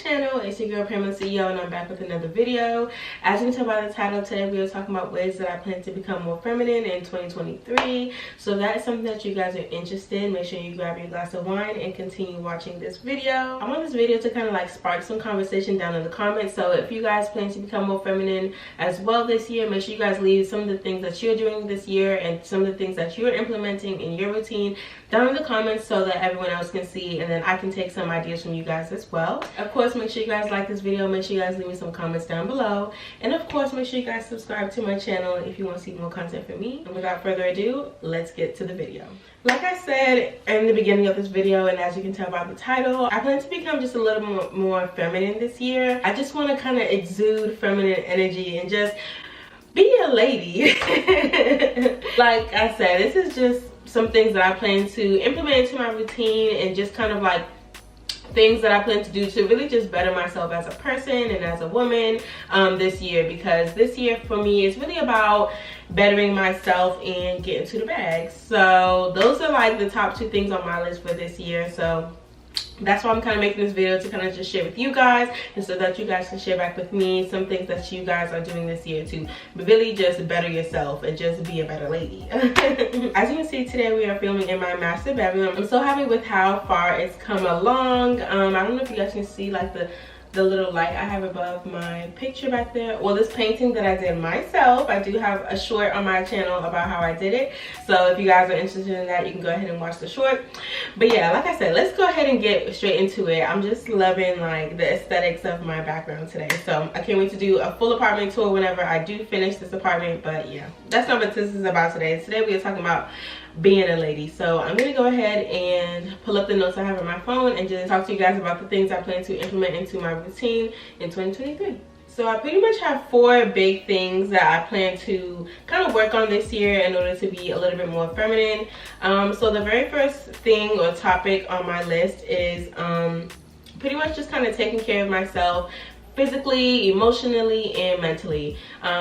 channel. It's your girl Pamela CEO, and I'm back with another video. As you can tell by the title, today we are talking about ways that I plan to become more feminine in 2023. So if that is something that you guys are interested in, make sure you grab your glass of wine and continue watching this video. I want this video to kind of like spark some conversation down in the comments. So if you guys plan to become more feminine as well this year, make sure you guys leave some of the things that you're doing this year and some of the things that you're implementing in your routine down in the comments so that everyone else can see, and then I can take some ideas from you guys as well. Of course, make sure you guys like this video, make sure you guys leave me some comments down below, and of course make sure you guys subscribe to my channel if you want to see more content from me. And without further ado, let's get to the video. Like I said in the beginning of this video, and as you can tell by the title, I plan to become just a little more feminine this year. I just want to kind of exude feminine energy and just be a lady. Like I said, this is just some things that I plan to implement into my routine, and just kind of like things that I plan to do to really just better myself as a person and as a woman this year, because this year for me is really about bettering myself and getting to the bag. So those are like the top 2 things on my list for this year. So that's why I'm kind of making this video, to kind of just share with you guys, and so that you guys can share back with me some things that you guys are doing this year to really just better yourself and just be a better lady. As you can see, today we are filming in my master bedroom. I'm so happy with how far it's come along. I don't know if you guys can see like the little light I have above my picture back there. Well, this painting that I did myself, I do have a short on my channel about how I did it. So if you guys are interested in that, you can go ahead and watch the short. But yeah, like I said, let's go ahead and get straight into it. I'm just loving like the aesthetics of my background today. So I can't wait to do a full apartment tour whenever I do finish this apartment. But yeah, that's not what this is about today. Today we are talking about being a lady. So I'm gonna go ahead and pull up the notes I have on my phone and just talk to you guys about the things I plan to implement into my routine in 2023. So I pretty much have 4 big things that I plan to kind of work on this year in order to be a little bit more feminine. So the very first thing or topic on my list is pretty much just kind of taking care of myself physically, emotionally, and mentally.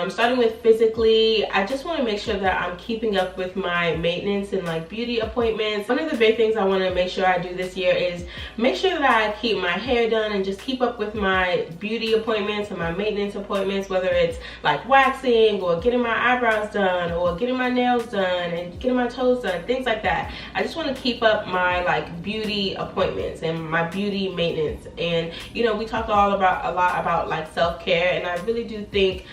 Starting with physically, I just want to make sure that I'm keeping up with my maintenance and like beauty appointments. One of the big things I want to make sure I do this year is make sure that I keep my hair done and just keep up with my beauty appointments and my maintenance appointments, whether it's like waxing or getting my eyebrows done or getting my nails done and getting my toes done, things like that. I just want to keep up my like beauty appointments and my beauty maintenance. And you know, we talk a lot about like self-care, and I really do think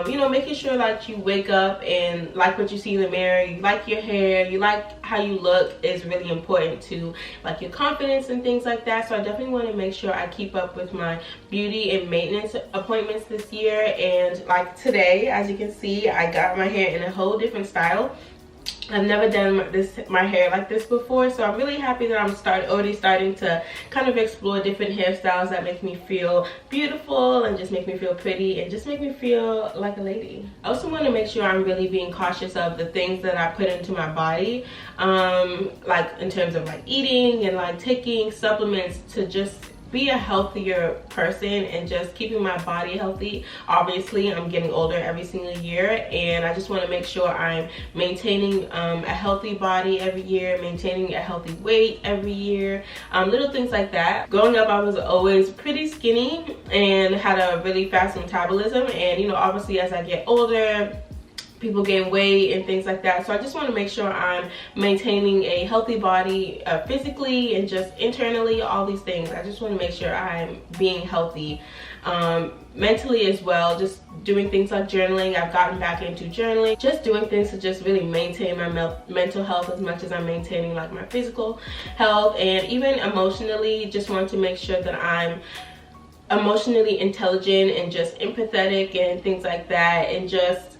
you know, making sure like you wake up and like what you see in the mirror, you like your hair, you like how you look, is really important to like your confidence and things like that. So I definitely want to make sure I keep up with my beauty and maintenance appointments this year. And like today, as you can see, I got my hair in a whole different style. I've never done my hair like this before, so I'm really happy that I'm already starting to kind of explore different hairstyles that make me feel beautiful and just make me feel pretty and just make me feel like a lady. I also want to make sure I'm really being cautious of the things that I put into my body, like in terms of like eating and like taking supplements to just be a healthier person and just keeping my body healthy. Obviously, I'm getting older every single year, and I just want to make sure I'm maintaining a healthy body every year, maintaining a healthy weight every year, little things like that. Growing up, I was always pretty skinny and had a really fast metabolism, and you know, obviously as I get older, people gain weight and things like that. So I just want to make sure I'm maintaining a healthy body physically and just internally, all these things. I just want to make sure I'm being healthy mentally as well, just doing things like journaling. I've gotten back into journaling, just doing things to just really maintain my mental health as much as I'm maintaining like my physical health. And even emotionally, just want to make sure that I'm emotionally intelligent and just empathetic and things like that, and just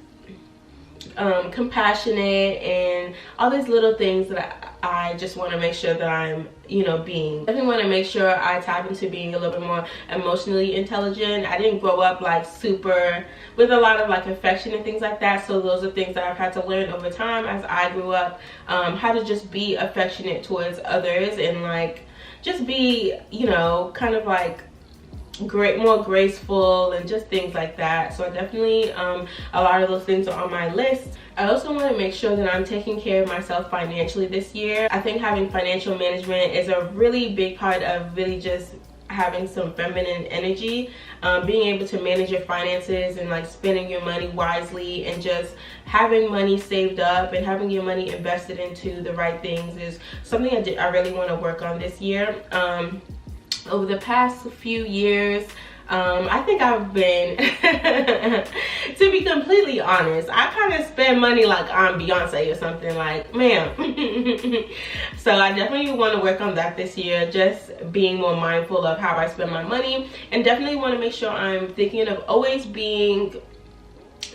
compassionate and all these little things that I just want to make sure that I'm, you know, being. I definitely want to make sure I tap into being a little bit more emotionally intelligent. I didn't grow up like super with a lot of like affection and things like that, so those are things that I've had to learn over time as I grew up, how to just be affectionate towards others and like just be, you know, kind of like more graceful and just things like that. So I definitely a lot of those things are on my list. I also want to make sure that I'm taking care of myself financially this year. I think having financial management is a really big part of really just having some feminine energy, being able to manage your finances and like spending your money wisely and just having money saved up and having your money invested into the right things is something I really want to work on this year. Over the past few years, I think I've been, to be completely honest, I kind of spend money like I'm Beyonce or something, like, ma'am. So I definitely want to work on that this year, just being more mindful of how I spend my money, and definitely want to make sure I'm thinking of always being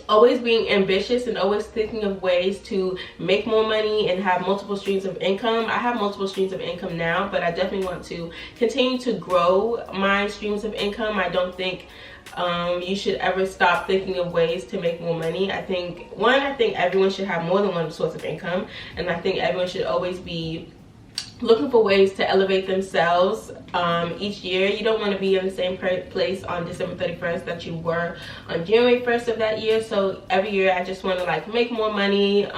ambitious and always thinking of ways to make more money and have multiple streams of income. I have multiple streams of income now, but I definitely want to continue to grow my streams of income. I don't think you should ever stop thinking of ways to make more money. I think everyone should have more than one source of income, and I think everyone should always be looking for ways to elevate themselves each year. You don't want to be in the same place on December 31st that you were on January 1st of that year. So every year I just want to like make more money,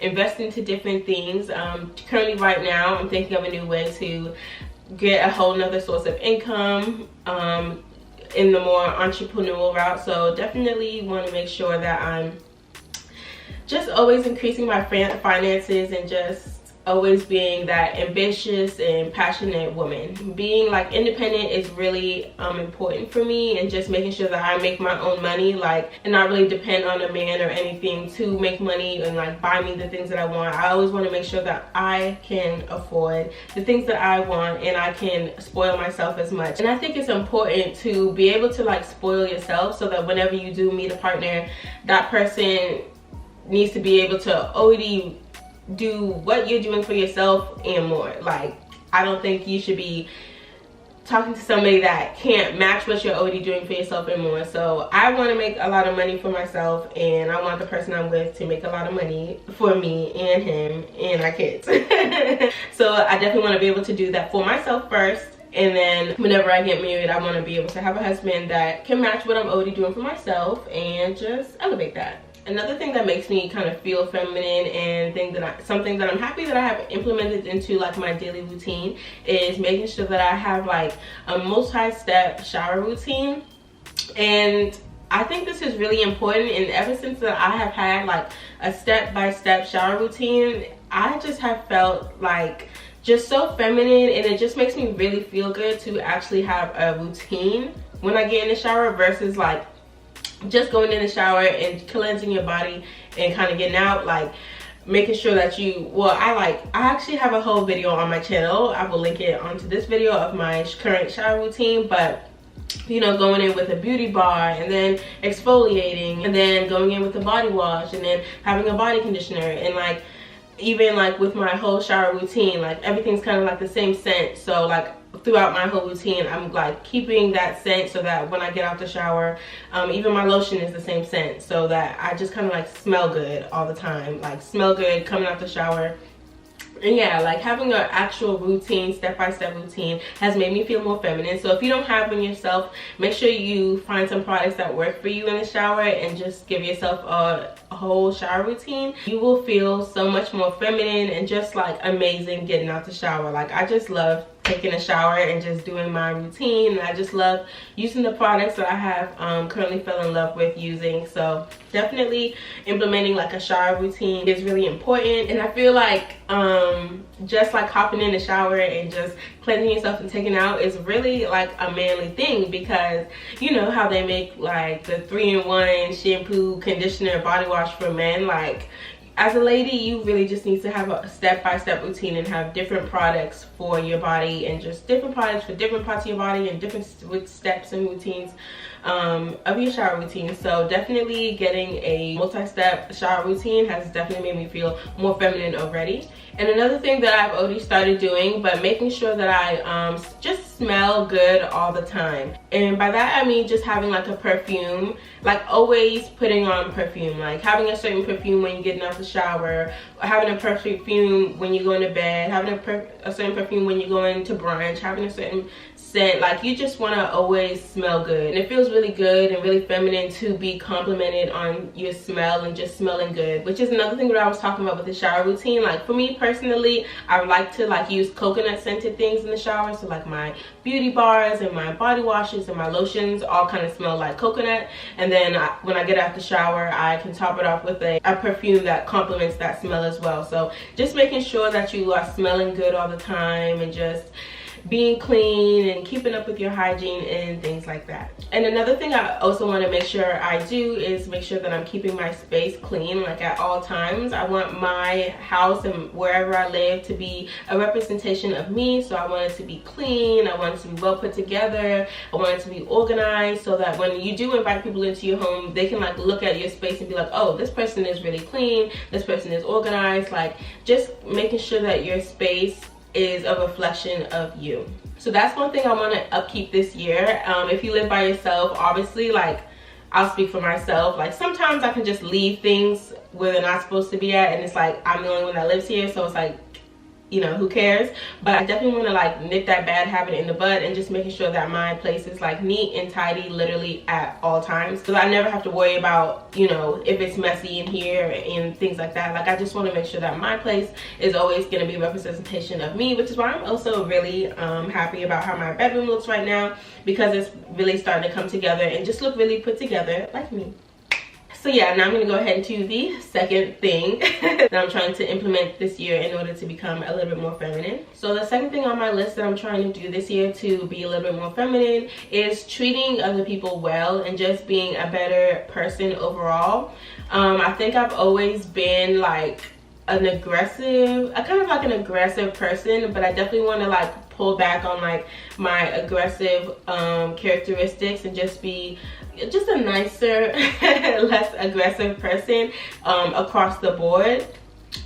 invest into different things. Currently right now I'm thinking of a new way to get a whole nother source of income in the more entrepreneurial route. So definitely want to make sure that I'm just always increasing my finances and just always being that ambitious and passionate woman. Being like independent is really important for me, and just making sure that I make my own money, like, and not really depend on a man or anything to make money and like buy me the things that I want. I always want to make sure that I can afford the things that I want and I can spoil myself as much. And I think it's important to be able to like spoil yourself so that whenever you do meet a partner, that person needs to be able to already do what you're doing for yourself and more. Like, I don't think you should be talking to somebody that can't match what you're already doing for yourself and more. So I want to make a lot of money for myself, and I want the person I'm with to make a lot of money for me and him and our kids. So I definitely want to be able to do that for myself first, and then whenever I get married, I want to be able to have a husband that can match what I'm already doing for myself and just elevate that. Another thing that makes me kind of feel feminine, and something that I'm happy that I have implemented into like my daily routine, is making sure that I have like a multi-step shower routine. And I think this is really important, and ever since that I have had like a step-by-step shower routine, I just have felt like just so feminine, and it just makes me really feel good to actually have a routine when I get in the shower versus like just going in the shower and cleansing your body and kind of getting out. Like making sure that I actually have a whole video on my channel. I will link it onto this video of my current shower routine, but you know, going in with a beauty bar and then exfoliating and then going in with a body wash and then having a body conditioner, and like even like with my whole shower routine, like everything's kind of like the same scent. So like throughout my whole routine, I'm like keeping that scent so that when I get out the shower, even my lotion is the same scent, so that I just kind of like smell good all the time, like smell good coming out the shower. And yeah, like having an actual routine, step-by-step routine, has made me feel more feminine. So if you don't have one yourself, make sure you find some products that work for you in the shower and just give yourself a whole shower routine. You will feel so much more feminine and just like amazing getting out the shower. Like I just love taking a shower and just doing my routine, and I just love using the products that I have currently fell in love with using. So definitely implementing like a shower routine is really important, and I feel like just like hopping in the shower and just cleansing yourself and taking out is really like a manly thing, because you know how they make like the 3-in-1 shampoo, conditioner, body wash for men. Like as a lady, you really just need to have a step-by-step routine and have different products for your body, and just different products for different parts of your body and different steps and routines of your shower routine. So definitely getting a multi-step shower routine has definitely made me feel more feminine already. And another thing that I've already started doing, but making sure that I just smell good all the time. And by that I mean just having like a perfume, like always putting on perfume, like having a certain perfume when you're getting out the shower, having a perfume when you go into bed, having a certain perfume when you're going to brunch, having a certain scent. Like, you just want to always smell good, and it feels really good and really feminine to be complimented on your smell and just smelling good, which is another thing that I was talking about with the shower routine. Like, for me personally, I would like to like use coconut scented things in the shower, so like my beauty bars and my body washes and my lotions all kind of smell like coconut, and then when I get out the shower, I can top it off with a perfume that complements that smell as well. So just making sure that you are smelling good all the time and just being clean and keeping up with your hygiene and things like that. And another thing I also want to make sure I do is make sure that I'm keeping my space clean, like at all times. I want my house and wherever I live to be a representation of me, so I want it to be clean, I want it to be well put together, I want it to be organized, so that when you do invite people into your home, they can like look at your space and be like, oh, this person is really clean, this person is organized. Like, just making sure that your space is a reflection of you. So that's one thing I want to upkeep this year. If you live by yourself, obviously, like, I'll speak for myself, like sometimes I can just leave things where they're not supposed to be at, and it's like I'm the only one that lives here, so it's like, you know, who cares? But I definitely want to like nip that bad habit in the bud and just making sure that my place is like neat and tidy literally at all times, so I never have to worry about, you know, if it's messy in here and things like that. Like, I just want to make sure that my place is always going to be a representation of me, which is why I'm also really happy about how my bedroom looks right now, because it's really starting to come together and just look really put together like me. So yeah, now I'm going to go ahead into the second thing that I'm trying to implement this year in order to become a little bit more feminine. So the second thing on my list that I'm trying to do this year to be a little bit more feminine is treating other people well and just being a better person overall. I think I've always been like an aggressive, kind of like an aggressive person, but I definitely want to like pull back on like my aggressive characteristics and just be just a nicer, less aggressive person across the board,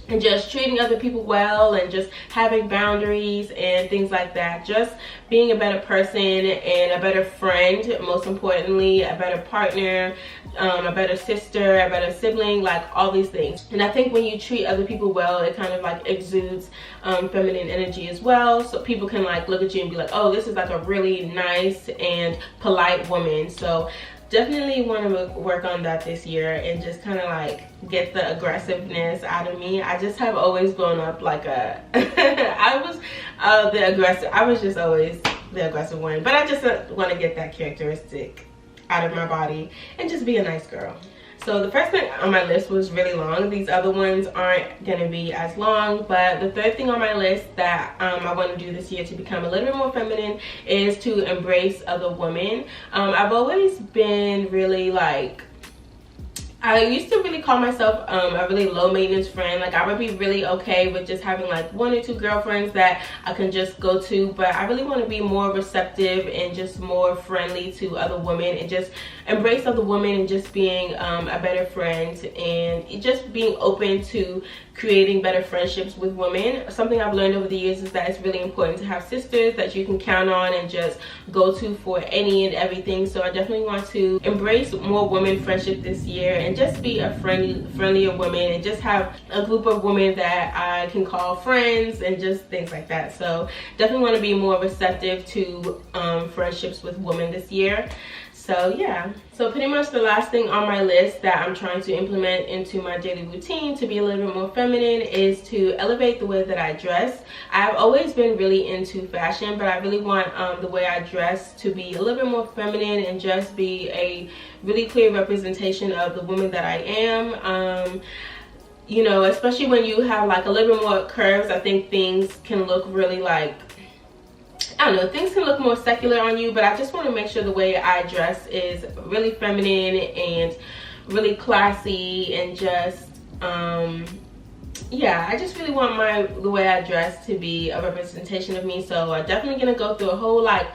and just treating other people well and just having boundaries and things like that. Just being a better person and a better friend, most importantly, a better partner, a better sister, a better sibling, like all these things. And I think when you treat other people well, it kind of like exudes feminine energy as well, so people can like look at you and be like, oh, this is like a really nice and polite woman. So definitely want to work on that this year and just kind of like get the aggressiveness out of me. I just have always grown up like a I was just always the aggressive one, but I just want to get that characteristic out of my body and just be a nice girl. So the first thing on my list was really long. These other ones aren't going to be as long, but the third thing on my list that I want to do this year to become a little bit more feminine is to embrace other women. I've always been really like, I used to really call myself a really low maintenance friend. Like, I would be really okay with just having like 1 or 2 girlfriends that I can just go to, but I really want to be more receptive and just more friendly to other women and just embrace other women and just being a better friend and just being open to creating better friendships with women. Something I've learned over the years is that it's really important to have sisters that you can count on and just go to for any and everything. So I definitely want to embrace more women friendship this year and just be a friendlier woman and just have a group of women that I can call friends and just things like that. So definitely want to be more receptive to friendships with women this year. So yeah, so pretty much the last thing on my list that I'm trying to implement into my daily routine to be a little bit more feminine is to elevate the way that I dress. I've always been really into fashion, but I really want the way I dress to be a little bit more feminine and just be a really clear representation of the woman that I am. You know, especially when you have like a little bit more curves, I think things can look really like, I don't know, things can look more secular on you, but I just want to make sure the way I dress is really feminine and really classy and just, yeah, I just really want the way I dress to be a representation of me. So I'm definitely going to go through a whole like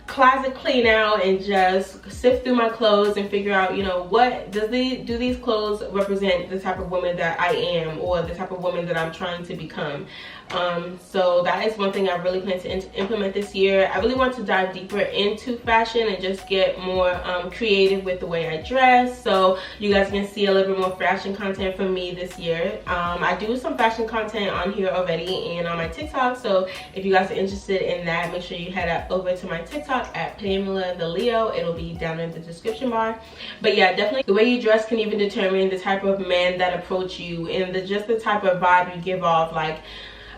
closet clean out and just sift through my clothes and figure out, you know, what do these clothes represent the type of woman that I am, or the type of woman that I'm trying to become. So that is one thing I really plan to implement this year. I really want to dive deeper into fashion and just get more creative with the way I dress, so you guys can see a little bit more fashion content from me this year. I do some fashion content on here already and on my TikTok, so if you guys are interested in that, make sure you head over to my TikTok at Pamela the Leo. It'll be down in the description bar. But yeah, definitely the way you dress can even determine the type of men that approach you and just the type of vibe you give off. Like,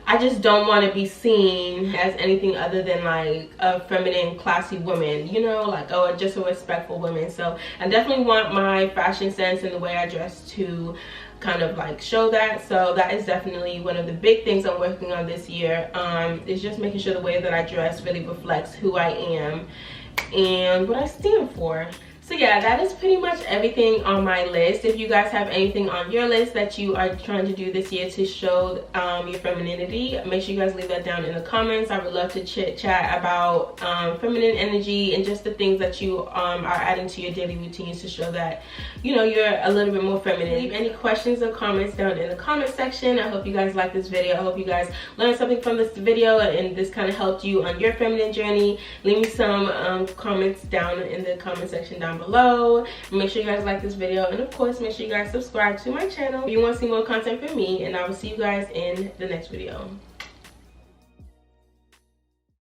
I just don't want to be seen as anything other than like a feminine, classy woman, you know, like, oh, just a respectful woman. So I definitely want my fashion sense and the way I dress to kind of like show that. So that is definitely one of the big things I'm working on this year, is just making sure the way that I dress really reflects who I am and what I stand for. So yeah, that is pretty much everything on my list. If you guys have anything on your list that you are trying to do this year to show your femininity, make sure you guys leave that down in the comments. I would love to chit chat about feminine energy and just the things that you are adding to your daily routines to show that, you know, you're a little bit more feminine. Leave any questions or comments down in the comment section. I hope you guys like this video. I hope you guys learned something from this video and this kind of helped you on your feminine journey. Leave me some comments down in the comment section down below. Make sure you guys like this video, and of course make sure you guys subscribe to my channel if you want to see more content from me, and I will see you guys in the next video.